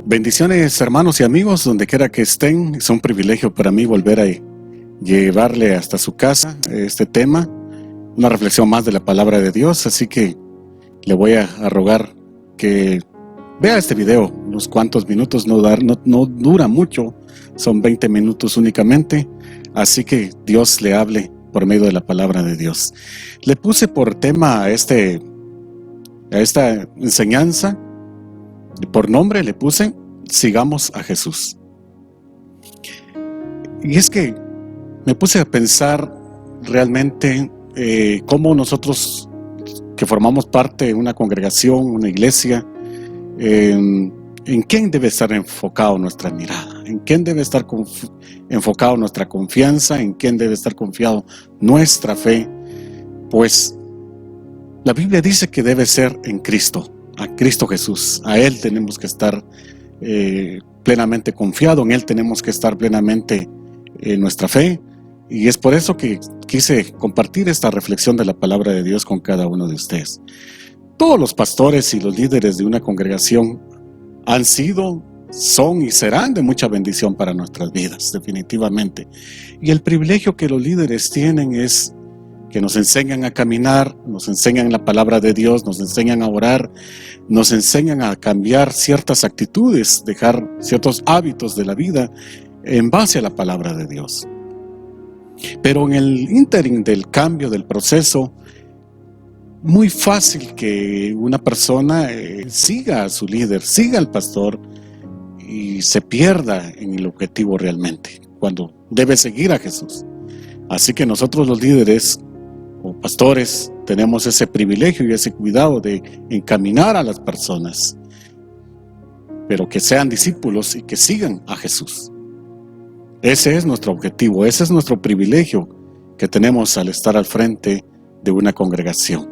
Bendiciones, hermanos y amigos, donde quiera que estén. Es un privilegio para mí volver a llevarle hasta su casa este tema, una reflexión más de la palabra de Dios. Así que le voy a rogar que vea este video unos cuantos minutos, no dura mucho, son 20 minutos únicamente. Así que Dios le hable por medio de la palabra de Dios. Le puse por tema a esta enseñanza, por nombre le puse Sigamos a Jesús. Y es que me puse a pensar realmente cómo nosotros que formamos parte de una congregación, una iglesia, en quién debe estar enfocado nuestra mirada, en quién debe estar enfocado nuestra confianza, en quién debe estar confiado nuestra fe. Pues la Biblia dice que debe ser en Cristo, a Cristo Jesús. A Él tenemos que estar plenamente confiado, en Él tenemos que estar plenamente en nuestra fe, y es por eso que quise compartir esta reflexión de la palabra de Dios con cada uno de ustedes. Todos los pastores y los líderes de una congregación han sido, son y serán de mucha bendición para nuestras vidas, definitivamente. Y el privilegio que los líderes tienen es que nos enseñan a caminar, nos enseñan la palabra de Dios, nos enseñan a orar, nos enseñan a cambiar ciertas actitudes, dejar ciertos hábitos de la vida en base a la palabra de Dios. Pero en el ínterin del cambio, del proceso, muy fácil que una persona siga a su líder, siga al pastor y se pierda en el objetivo realmente, cuando debe seguir a Jesús. Así que nosotros los líderes o pastores tenemos ese privilegio y ese cuidado de encaminar a las personas, pero que sean discípulos y que sigan a Jesús. Ese es nuestro objetivo, ese es nuestro privilegio que tenemos al estar al frente de una congregación.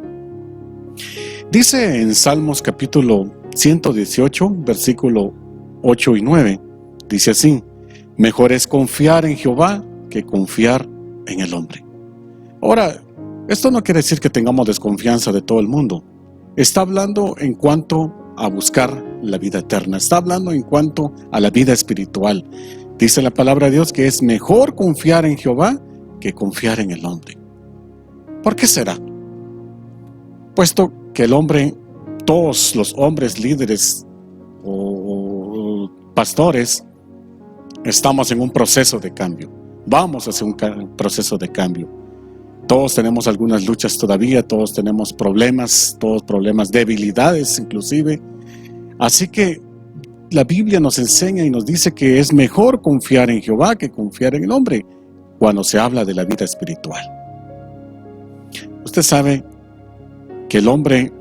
Dice en Salmos capítulo 118, versículo 8 y 9, dice así: mejor es confiar en Jehová que confiar en el hombre. Ahora, esto no quiere decir que tengamos desconfianza de todo el mundo. Está hablando en cuanto a buscar la vida eterna. Está hablando en cuanto a la vida espiritual. Dice la palabra de Dios que es mejor confiar en Jehová que confiar en el hombre. ¿Por qué será? Puesto que el hombre, todos los hombres líderes o pastores, estamos en un proceso de cambio. Vamos hacia un proceso de cambio. Todos tenemos algunas luchas todavía, todos tenemos problemas, debilidades inclusive. Así que la Biblia nos enseña y nos dice que es mejor confiar en Jehová que confiar en el hombre cuando se habla de la vida espiritual. Usted sabe que el hombre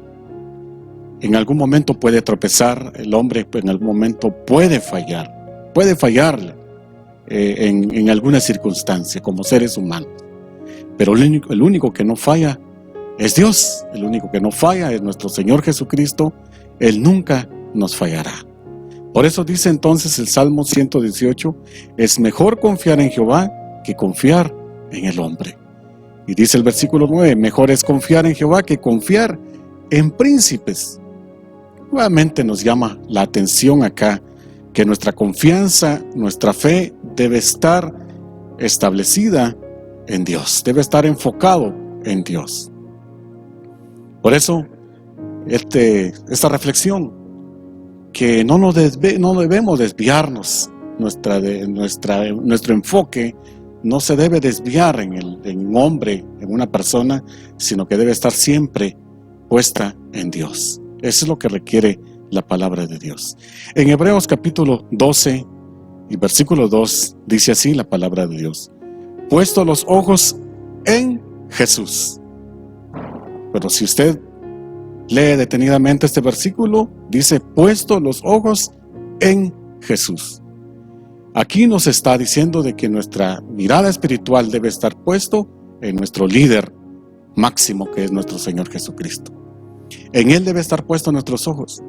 en algún momento puede tropezar, el hombre en algún momento puede fallar en alguna circunstancia como seres humanos. Pero el único que no falla es Dios, el único que no falla es nuestro Señor Jesucristo. Él nunca nos fallará. Por eso dice entonces el Salmo 118, es mejor confiar en Jehová que confiar en el hombre. Y dice el versículo 9, mejor es confiar en Jehová que confiar en príncipes. Nuevamente nos llama la atención acá que nuestra confianza, nuestra fe debe estar establecida en Dios, debe estar enfocado en Dios. Por eso, esta reflexión, que no debemos desviarnos, nuestro enfoque no se debe desviar en un hombre, en una persona, sino que debe estar siempre puesta en Dios. Eso es lo que requiere la palabra de Dios. En Hebreos capítulo 12 y versículo 2 dice así la palabra de Dios: puesto los ojos en Jesús. Pero si usted lee detenidamente este versículo, dice puesto los ojos en Jesús. Aquí nos está diciendo de que nuestra mirada espiritual debe estar puesto en nuestro líder máximo, que es nuestro Señor Jesucristo. En Él debe estar puestos nuestros ojos,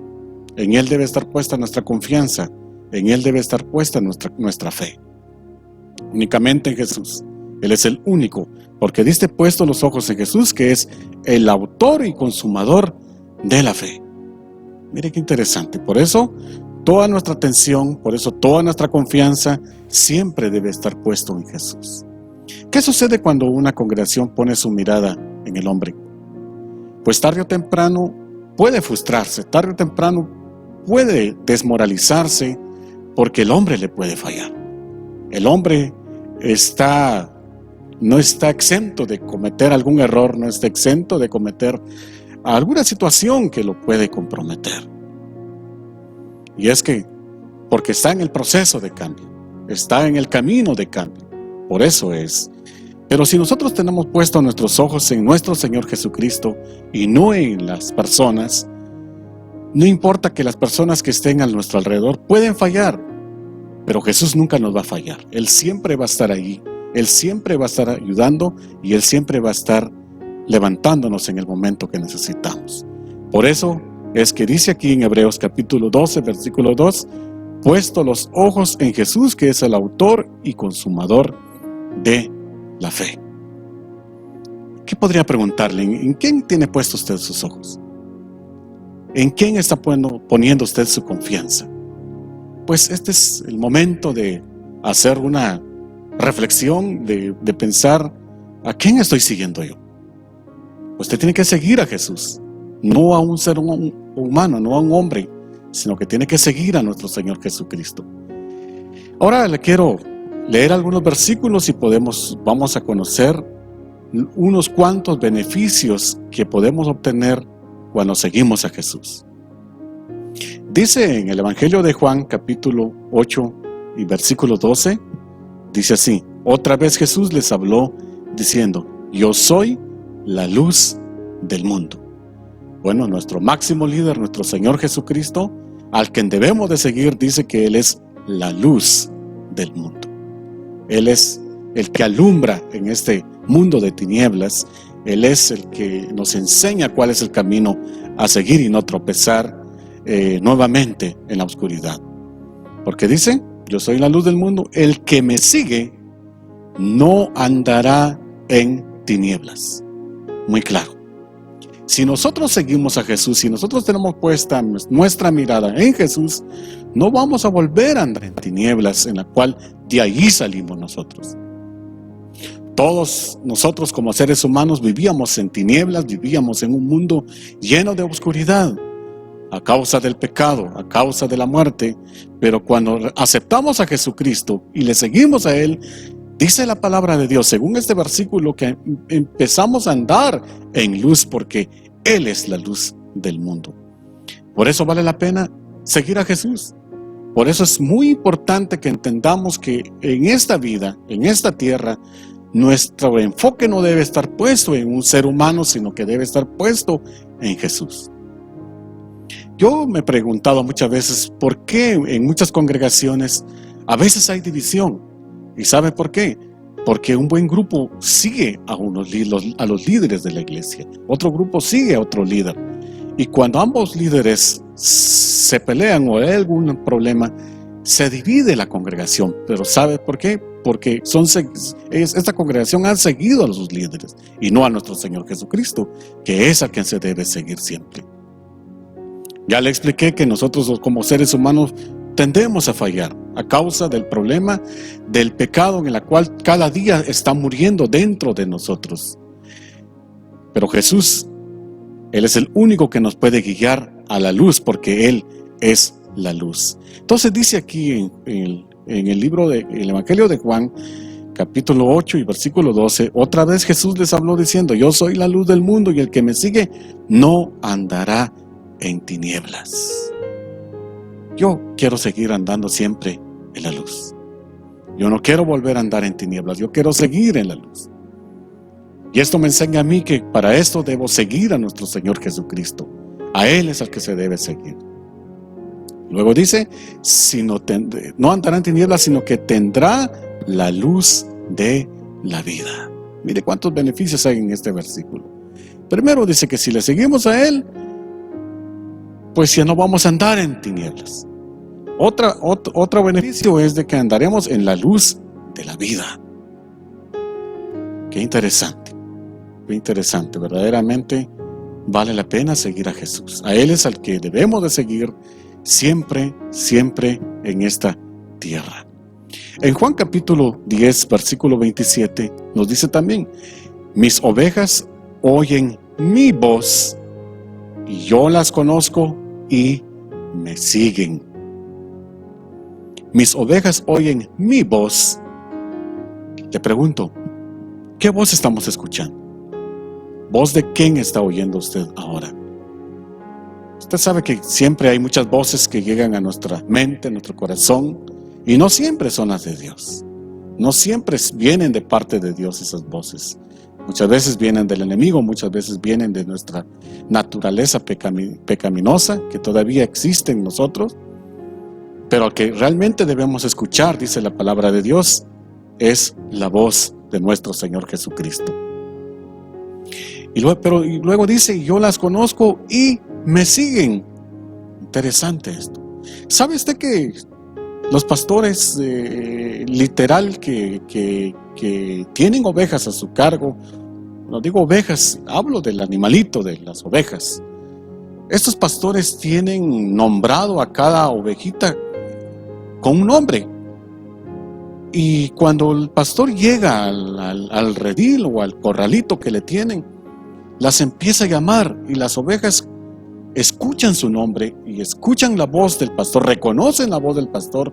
en Él debe estar puesta nuestra confianza, en Él debe estar puesta nuestra fe. Únicamente en Jesús. Él es el único, porque diste puesto los ojos en Jesús, que es el autor y consumador de la fe. Mire qué interesante. Por eso toda nuestra atención, por eso toda nuestra confianza siempre debe estar puesto en Jesús. ¿Qué sucede cuando una congregación pone su mirada en el hombre? Pues tarde o temprano puede frustrarse, tarde o temprano puede desmoralizarse, porque el hombre le puede fallar. El hombre no está exento de cometer algún error, no está exento de cometer alguna situación que lo puede comprometer. Y es que, porque está en el proceso de cambio, está en el camino de cambio, por eso es. Pero si nosotros tenemos puestos nuestros ojos en nuestro Señor Jesucristo y no en las personas, no importa que las personas que estén a nuestro alrededor pueden fallar, pero Jesús nunca nos va a fallar. Él siempre va a estar ahí, Él siempre va a estar ayudando y Él siempre va a estar levantándonos en el momento que necesitamos. Por eso es que dice aquí en Hebreos capítulo 12, versículo 2, puesto los ojos en Jesús, que es el autor y consumador de la fe. ¿Qué podría preguntarle? ¿En quién tiene puesto usted sus ojos? ¿En quién está poniendo usted su confianza? Pues este es el momento de hacer una reflexión, de pensar, ¿a quién estoy siguiendo yo? Usted tiene que seguir a Jesús, no a un ser humano, no a un hombre, sino que tiene que seguir a nuestro Señor Jesucristo. Ahora le quiero leer algunos versículos y vamos a conocer unos cuantos beneficios que podemos obtener cuando seguimos a Jesús. Dice en el Evangelio de Juan, capítulo 8 y versículo 12, dice así: otra vez Jesús les habló diciendo, yo soy la luz del mundo. Bueno, nuestro máximo líder, nuestro Señor Jesucristo, al quien debemos de seguir, dice que Él es la luz del mundo. Él es el que alumbra en este mundo de tinieblas. Él es el que nos enseña cuál es el camino a seguir y no tropezar nuevamente en la oscuridad. Porque dice, yo soy la luz del mundo, el que me sigue no andará en tinieblas. Muy claro. Si nosotros seguimos a Jesús, si nosotros tenemos puesta nuestra mirada en Jesús, no vamos a volver a andar en tinieblas, en la cual de ahí salimos nosotros. Todos nosotros como seres humanos vivíamos en tinieblas, vivíamos en un mundo lleno de oscuridad, a causa del pecado, a causa de la muerte. Pero cuando aceptamos a Jesucristo y le seguimos a Él, dice la palabra de Dios, según este versículo, que empezamos a andar en luz porque Él es la luz del mundo. Por eso vale la pena seguir a Jesús. Por eso es muy importante que entendamos que en esta vida, en esta tierra, nuestro enfoque no debe estar puesto en un ser humano, sino que debe estar puesto en Jesús. Yo me he preguntado muchas veces por qué en muchas congregaciones a veces hay división. ¿Y sabe por qué? Porque un buen grupo sigue a los líderes de la iglesia. Otro grupo sigue a otro líder. Y cuando ambos líderes se pelean o hay algún problema, se divide la congregación. Pero ¿sabe por qué? Porque esta congregación ha seguido a sus líderes y no a nuestro Señor Jesucristo, que es a quien se debe seguir siempre. Ya le expliqué que nosotros como seres humanos tendemos a fallar a causa del problema del pecado en el cual cada día está muriendo dentro de nosotros. Pero Jesús, Él es el único que nos puede guiar a la luz, porque Él es la luz. Entonces dice aquí en el libro del Evangelio de Juan, capítulo 8 y versículo 12, otra vez Jesús les habló diciendo, yo soy la luz del mundo y el que me sigue no andará en tinieblas. Yo quiero seguir andando siempre en la luz. Yo no quiero volver a andar en tinieblas, yo quiero seguir en la luz. Y esto me enseña a mí que para esto debo seguir a nuestro Señor Jesucristo. A Él es al que se debe seguir. Luego dice, no andará en tinieblas, sino que tendrá la luz de la vida. Mire cuántos beneficios hay en este versículo. Primero dice que si le seguimos a Él, pues ya no vamos a andar en tinieblas. Otro beneficio es de que andaremos en la luz de la vida. Qué interesante, verdaderamente vale la pena seguir a Jesús. A Él es al que debemos de seguir siempre, siempre en esta tierra. En Juan capítulo 10, versículo 27, nos dice también: mis ovejas oyen mi voz, y yo las conozco y me siguen. Mis ovejas oyen mi voz. Le pregunto, ¿qué voz estamos escuchando? ¿Voz de quién está oyendo usted ahora? Usted sabe que siempre hay muchas voces que llegan a nuestra mente, a nuestro corazón, y no siempre son las de Dios. No siempre vienen de parte de Dios esas voces. Muchas veces vienen del enemigo, muchas veces vienen de nuestra naturaleza pecaminosa que todavía existe en nosotros, pero que realmente debemos escuchar, dice la palabra de Dios, es la voz de nuestro Señor Jesucristo. Y luego dice: yo las conozco y me siguen. Interesante esto. ¿Sabe usted que los pastores literal que tienen ovejas a su cargo, no digo ovejas, hablo del animalito, de las ovejas, estos pastores tienen nombrado a cada ovejita con un nombre? Y cuando el pastor llega al redil o al corralito que le tienen, las empieza a llamar, y las ovejas escuchan su nombre y escuchan la voz del pastor, reconocen la voz del pastor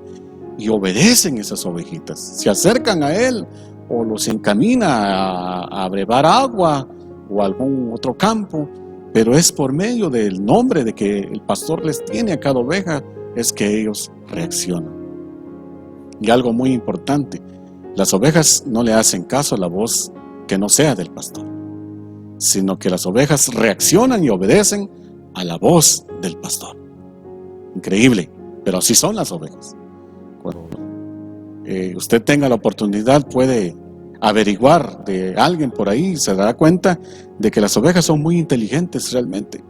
y obedecen esas ovejitas. Se acercan a él o los encamina a brevar agua o a algún otro campo, pero es por medio del nombre de que el pastor les tiene a cada oveja es que ellos reaccionan. Y algo muy importante, las ovejas no le hacen caso a la voz que no sea del pastor, sino que las ovejas reaccionan y obedecen a la voz del pastor. Increíble, pero así son las ovejas. Cuando usted tenga la oportunidad, puede averiguar de alguien por ahí y se dará cuenta de que las ovejas son muy inteligentes realmente.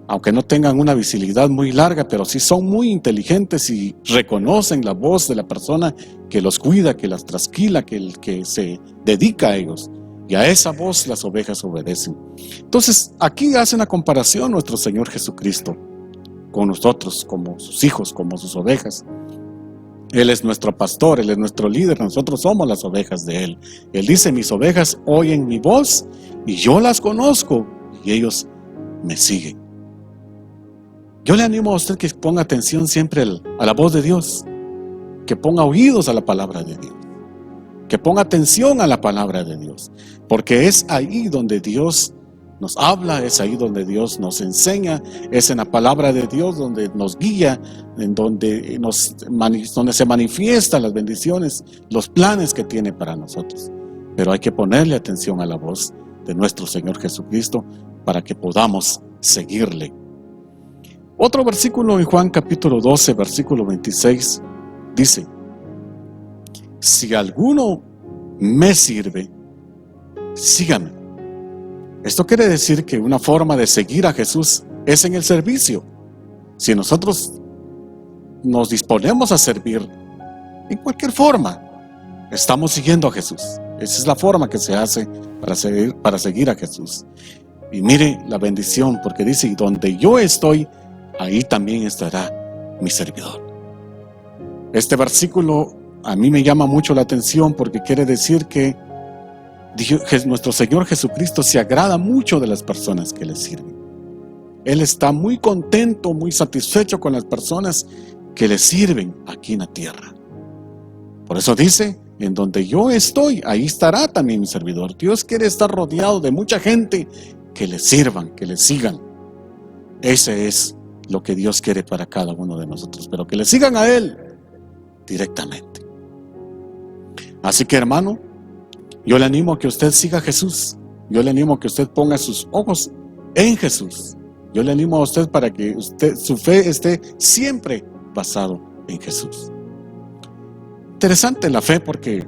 Aunque no tengan una visibilidad muy larga, pero sí son muy inteligentes y reconocen la voz de la persona que los cuida, que las trasquila, que se dedica a ellos. Y a esa voz las ovejas obedecen. Entonces, aquí hace una comparación nuestro Señor Jesucristo con nosotros, como sus hijos, como sus ovejas. Él es nuestro pastor, Él es nuestro líder, nosotros somos las ovejas de Él. Él dice: mis ovejas oyen mi voz y yo las conozco y ellos me siguen. Yo le animo a usted que ponga atención siempre a la voz de Dios, que ponga oídos a la palabra de Dios, que ponga atención a la palabra de Dios, porque es ahí donde Dios nos habla, es ahí donde Dios nos enseña, es en la palabra de Dios donde nos guía, en donde se manifiestan las bendiciones, los planes que tiene para nosotros. Pero hay que ponerle atención a la voz de nuestro Señor Jesucristo para que podamos seguirle. Otro versículo en Juan capítulo 12, versículo 26, dice: si alguno me sirve, sígame. Esto quiere decir que una forma de seguir a Jesús es en el servicio. Si nosotros nos disponemos a servir en cualquier forma, estamos siguiendo a Jesús. Esa es la forma que se hace para seguir a Jesús. Y mire la bendición, porque dice: y donde yo estoy, ahí también estará mi servidor. Este versículo a mí me llama mucho la atención porque quiere decir que nuestro Señor Jesucristo se agrada mucho de las personas que le sirven. Él está muy contento, muy satisfecho con las personas que le sirven aquí en la tierra. Por eso dice: en donde yo estoy, ahí estará también mi servidor. Dios quiere estar rodeado de mucha gente que le sirvan, que le sigan. Ese es lo que Dios quiere para cada uno de nosotros, pero que le sigan a Él directamente. Así que, hermano, yo le animo a que usted siga a Jesús. Yo le animo a que usted ponga sus ojos en Jesús. Yo le animo a usted para que su fe esté siempre basado en Jesús. Interesante la fe, porque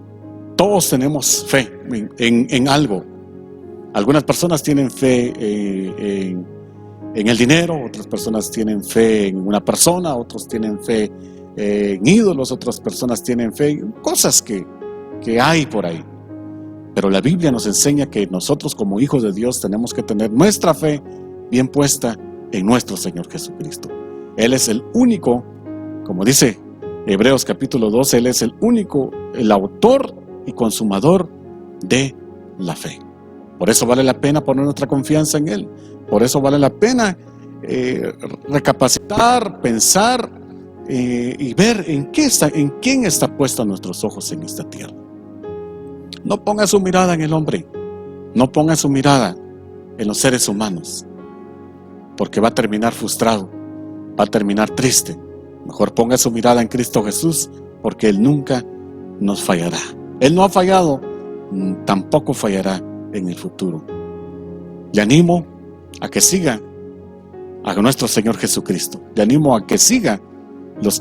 todos tenemos fe en algo. Algunas personas tienen fe en el dinero, otras personas tienen fe en una persona, otros tienen fe en ídolos, otras personas tienen fe en cosas que hay por ahí. Pero la Biblia nos enseña que nosotros como hijos de Dios tenemos que tener nuestra fe bien puesta en nuestro Señor Jesucristo. Él es el único, como dice Hebreos capítulo 12, Él es el único, el autor y consumador de la fe. Por eso vale la pena poner nuestra confianza en Él. Por eso vale la pena recapacitar, pensar y ver en quién está puestos nuestros ojos en esta tierra. No ponga su mirada en el hombre, no ponga su mirada en los seres humanos, porque va a terminar frustrado, va a terminar triste. Mejor ponga su mirada en Cristo Jesús, porque Él nunca nos fallará. Él no ha fallado, tampoco fallará en el futuro. Le animo a que siga a nuestro Señor Jesucristo. Le animo a que siga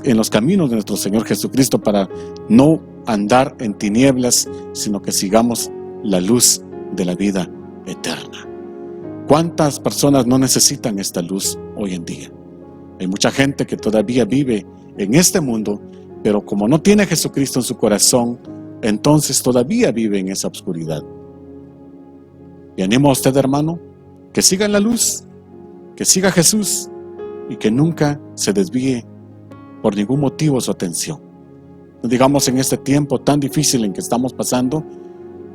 en los caminos de nuestro Señor Jesucristo para no andar en tinieblas, sino que sigamos la luz de la vida eterna. ¿Cuántas personas no necesitan esta luz hoy en día? Hay mucha gente que todavía vive en este mundo, pero como no tiene a Jesucristo en su corazón, entonces todavía vive en esa oscuridad. Y animo a usted, hermano, que siga en la luz, que siga a Jesús y que nunca se desvíe por ningún motivo su atención. Digamos, en este tiempo tan difícil en que estamos pasando,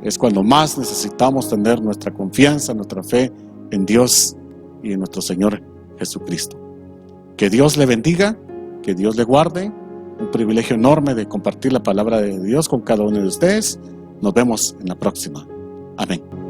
es cuando más necesitamos tener nuestra confianza, nuestra fe en Dios y en nuestro Señor Jesucristo. Que Dios le bendiga, que Dios le guarde. Un privilegio enorme de compartir la palabra de Dios con cada uno de ustedes. Nos vemos en la próxima. Amén.